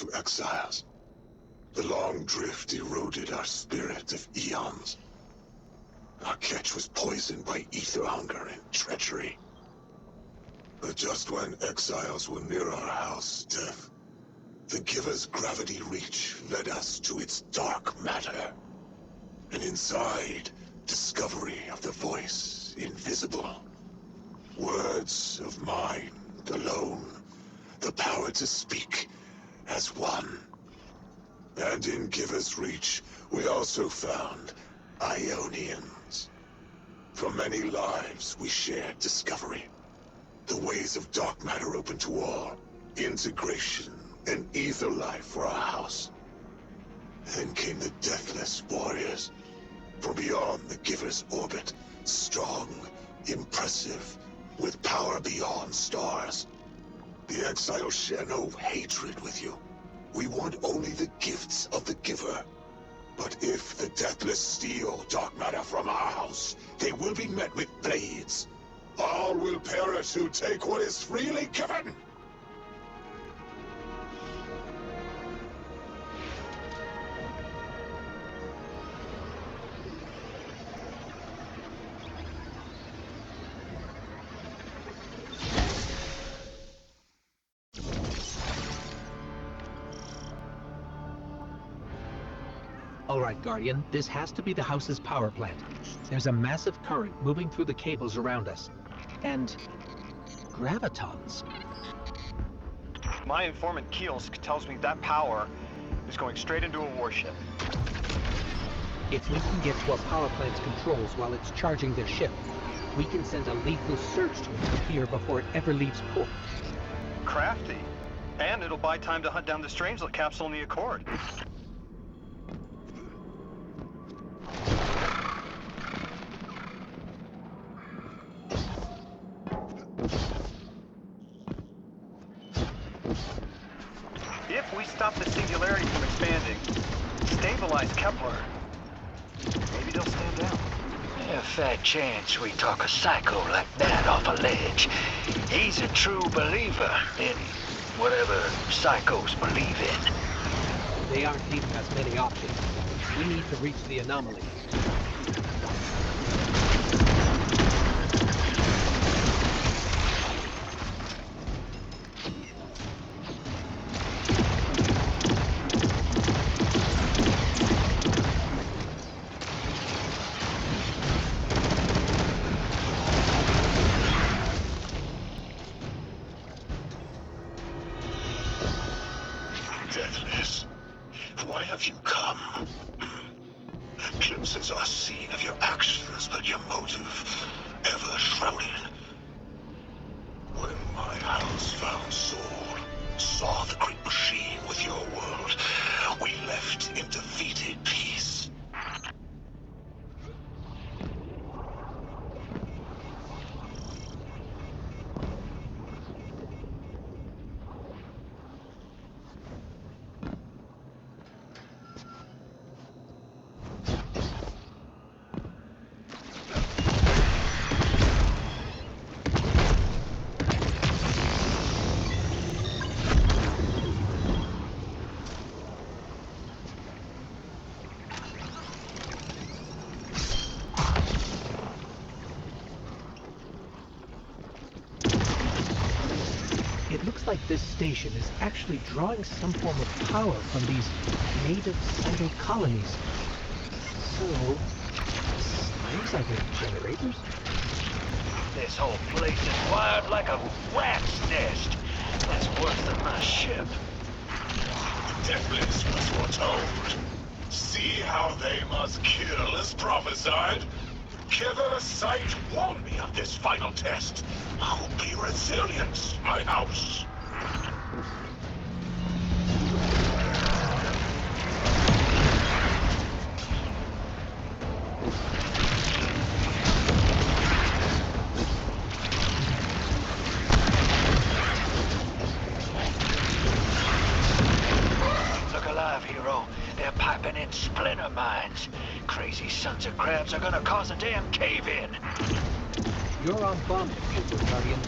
to exiles. The long drift eroded our spirit of eons. Our catch was poisoned by ether hunger and treachery. But just when exiles were near our house, death, the Giver's gravity reach led us to its dark matter. And inside, discovery of the voice invisible. Words of mind alone. The power to speak as one. And in Giver's reach, we also found Ionians. From many lives, we shared discovery. The ways of dark matter open to all. Integration and ether life for our house. Then came the Deathless Warriors. From beyond the Giver's orbit. Strong, impressive, with power beyond stars. The exiles share no hatred with you. We want only the gifts of the Giver. But if the Deathless steal dark matter from our house, they will be met with blades. All will perish who take what is freely given! All right, Guardian, this has to be the house's power plant. There's a massive current moving through the cables around us. And gravitons. My informant Kielsk tells me that power is going straight into a warship. If we can get to our power plant's controls while it's charging their ship, we can send a lethal surge to it from here before it ever leaves port. Crafty. And it'll buy time to hunt down the Strangelet capsule in the Accord. If we stop the singularity from expanding, stabilize Kepler, maybe they'll stand down. A fat chance we talk a psycho like that off a ledge. He's a true believer in whatever psychos believe in. They aren't leaving us many options. We need to reach the anomaly. Deathless, why have you come? Glimpses are seen of your actions, but your motive ever shrouded. When my house found Sword, saw the great machine with your world, we left in defeated peace. It looks like this station is actually drawing some form of power from these native cyber colonies. So, slaves are the generators? This whole place is wired like a rat's nest. That's worse than my ship. Deathless was foretold. See how they must kill as prophesied? Giver's sight warned me of this final test. I'll be resilient, my house. Look alive, hero. They're piping in splinter mines. Crazy sons of crabs are gonna cause a damn cave-in. You're on bomb diffuser, Guardian.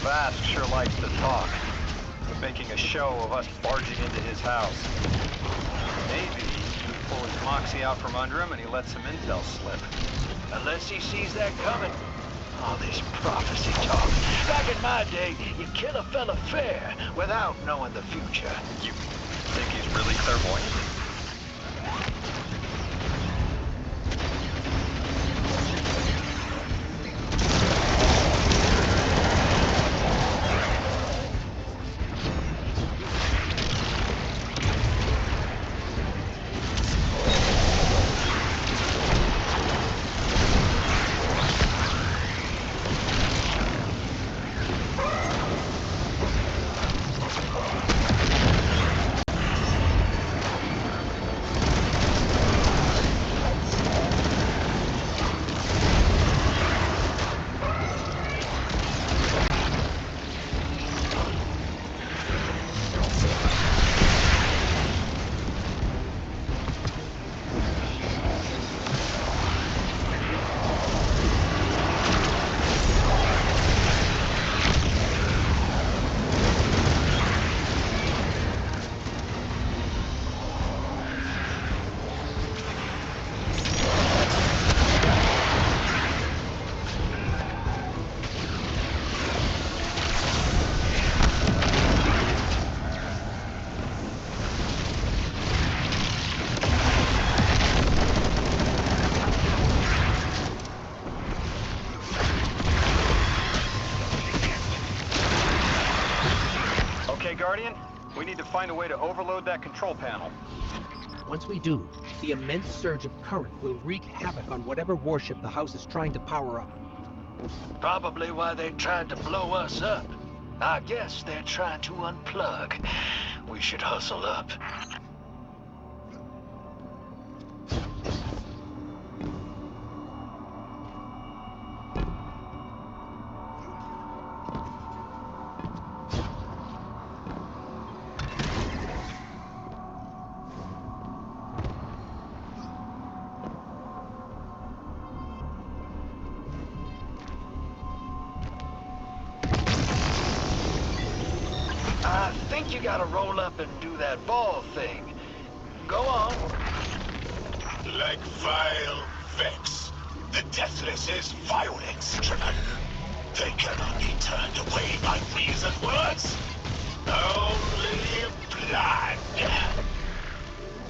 Vask sure likes to talk, making a show of us barging into his house. Maybe we pull his moxie out from under him and he lets some intel slip. Unless he sees that coming. All this prophecy talk. Back in my day, you kill a fella fair without knowing the future. You think he's really clairvoyant? Guardian, we need to find a way to overload that control panel. Once we do, the immense surge of current will wreak havoc on whatever warship the house is trying to power up. Probably why they tried to blow us up. I guess they're trying to unplug. We should hustle up. I think you gotta roll up and do that ball thing. Go on. Like vile Vex, the Deathless is violence-driven. They cannot be turned away by reasoned words. Only blood.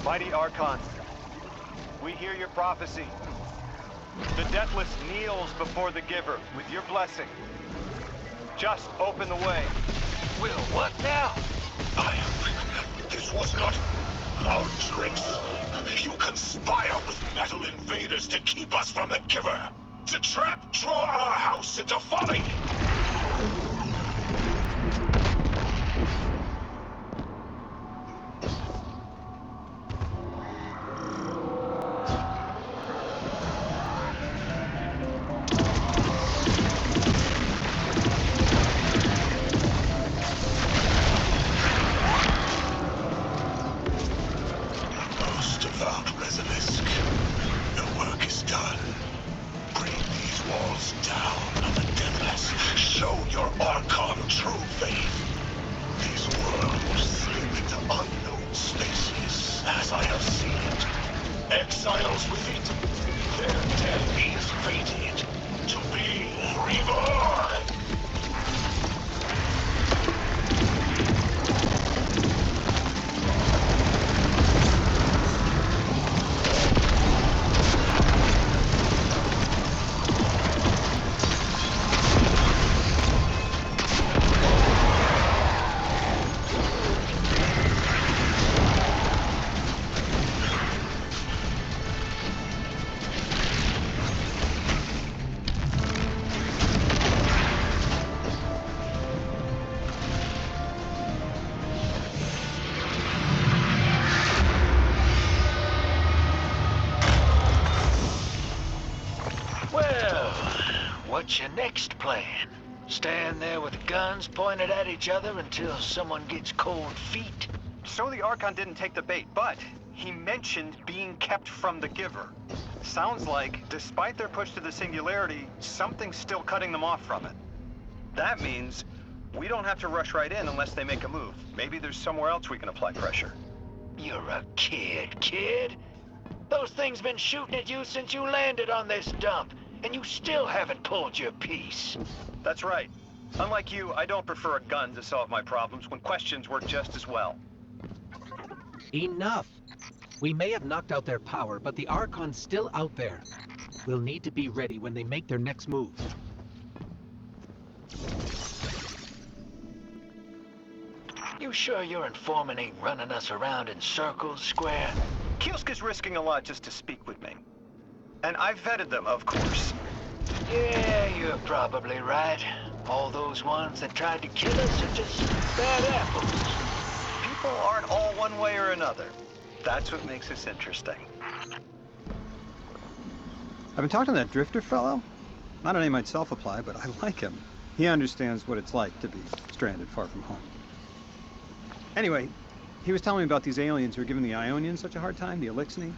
Mighty Archon, we hear your prophecy. The Deathless kneels before the Giver with your blessing. Just open the way. Will, what now? This was not our tricks. You conspire with metal invaders to keep us from the Giver. To draw our house into folly. Most devout Resilisk, the work is done. Bring these walls down on the Deathless. Show your Archon true faith. This world will slip into unknown spaces, as I have seen it. Exiles with it. Their death is fated to be reborn. Well, what's your next plan? Stand there with guns pointed at each other until someone gets cold feet? So the Archon didn't take the bait, but he mentioned being kept from the Giver. Sounds like, despite their push to the Singularity, something's still cutting them off from it. That means We don't have to rush right in unless they make a move. Maybe there's somewhere else we can apply pressure. You're a kid. Those things been shooting at you since you landed on this dump, and you still haven't pulled your piece. That's right. Unlike you, I don't prefer a gun to solve my problems when questions work just as well. Enough! We may have knocked out their power, but the Archon's still out there. We'll need to be ready when they make their next move. You sure your informant ain't running us around in circles, Square? Kielska's risking a lot just to speak with me. And I've vetted them, of course. Yeah, you're probably right. All those ones that tried to kill us are just bad apples. People aren't all one way or another. That's what makes this interesting. I've been talking to that drifter fellow. Not a name I'd self-apply, but I like him. He understands what it's like to be stranded far from home. Anyway, he was telling me about these aliens who are giving the Ionians such a hard time, the Elixni.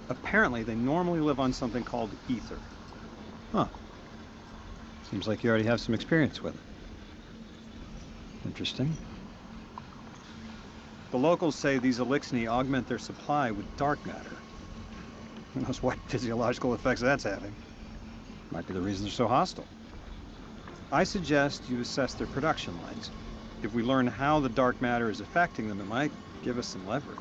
Apparently, they normally live on something called ether. Huh. Seems like you already have some experience with it. Interesting. The locals say these Elixni augment their supply with dark matter. Who knows what physiological effects that's having. Might be the reason they're so hostile. I suggest you assess their production lines. If we learn how the dark matter is affecting them, it might give us some leverage.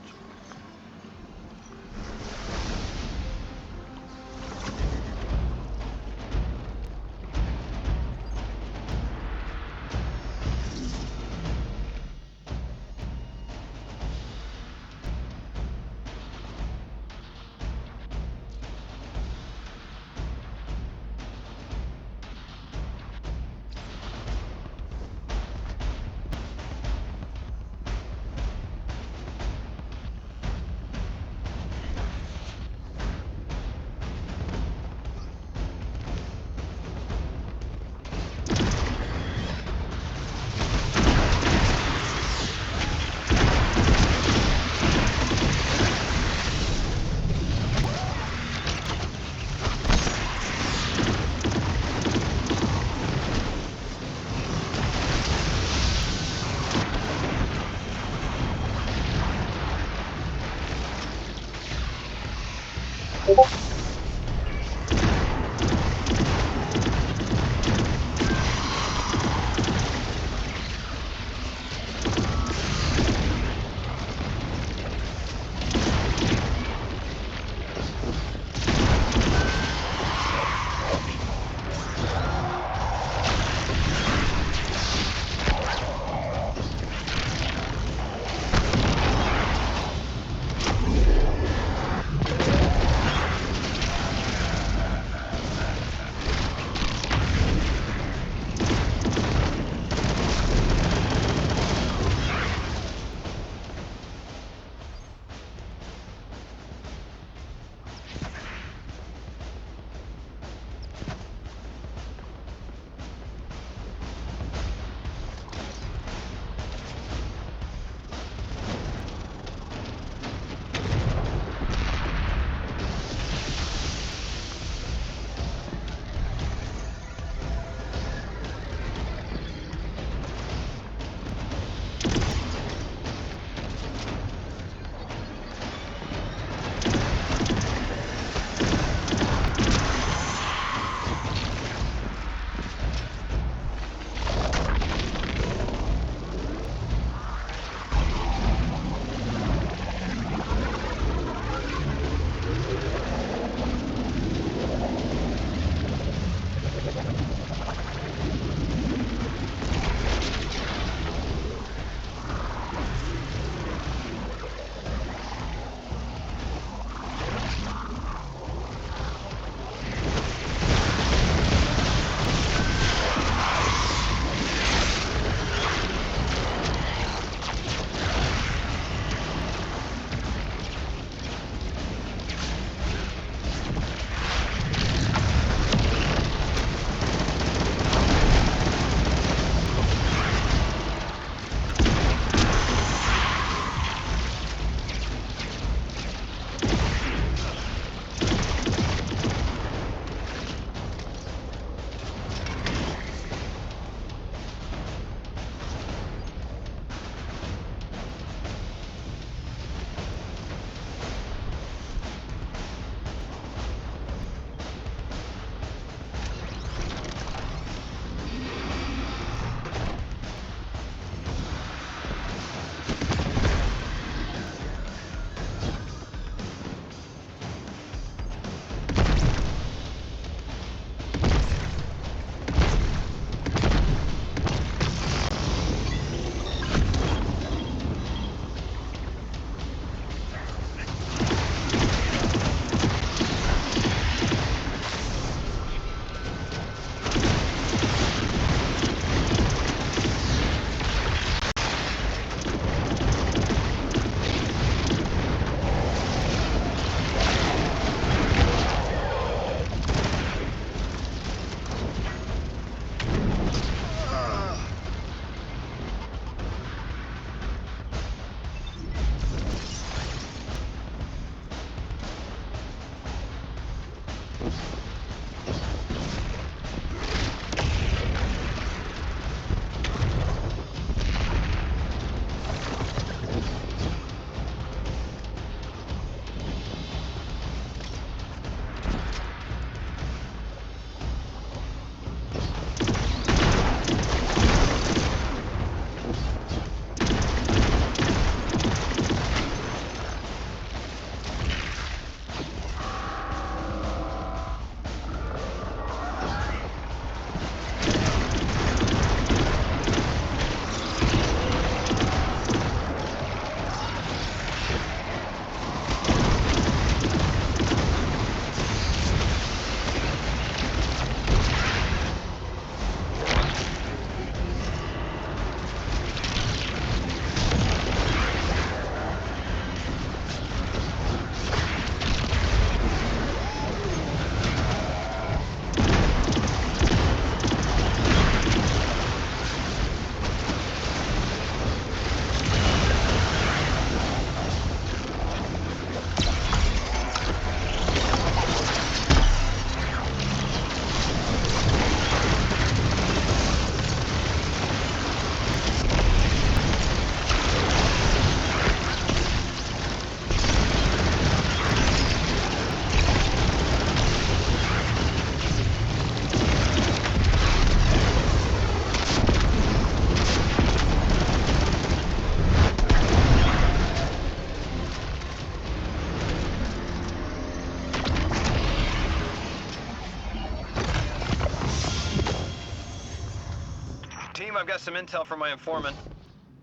Team, I've got some intel from my informant.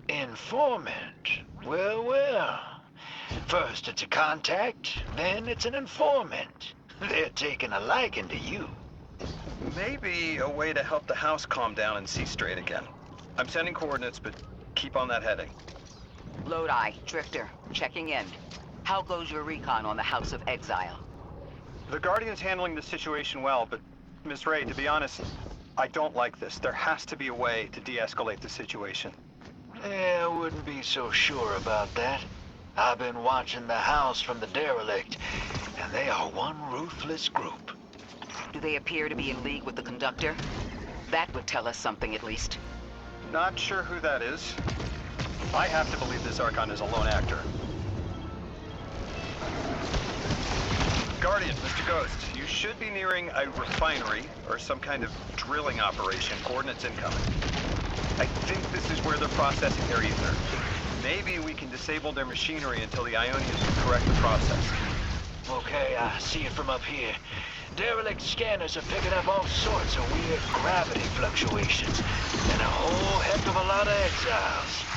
Informant? Well, well. First it's a contact, then it's an informant. They're taking a liking to you. Maybe a way to help the house calm down and see straight again. I'm sending coordinates, but keep on that heading. Lodi, Drifter, checking in. How goes your recon on the House of Exile? The Guardian's handling the situation well, but Miss Ray, to be honest, I don't like this. There has to be a way to de-escalate the situation. I wouldn't be so sure about that. I've been watching the house from the derelict, and they are one ruthless group. Do they appear to be in league with the Conductor? That would tell us something at least. Not sure who that is. I have to believe this Archon is a lone actor. Guardian, Mr. Ghost, you should be nearing a refinery or some kind of drilling operation. Coordinates incoming. I think this is where they're processing their ether. Maybe we can disable their machinery until the Ionians can correct the process. Okay, I see it from up here. Derelict scanners are picking up all sorts of weird gravity fluctuations, and a whole heck of a lot of exiles.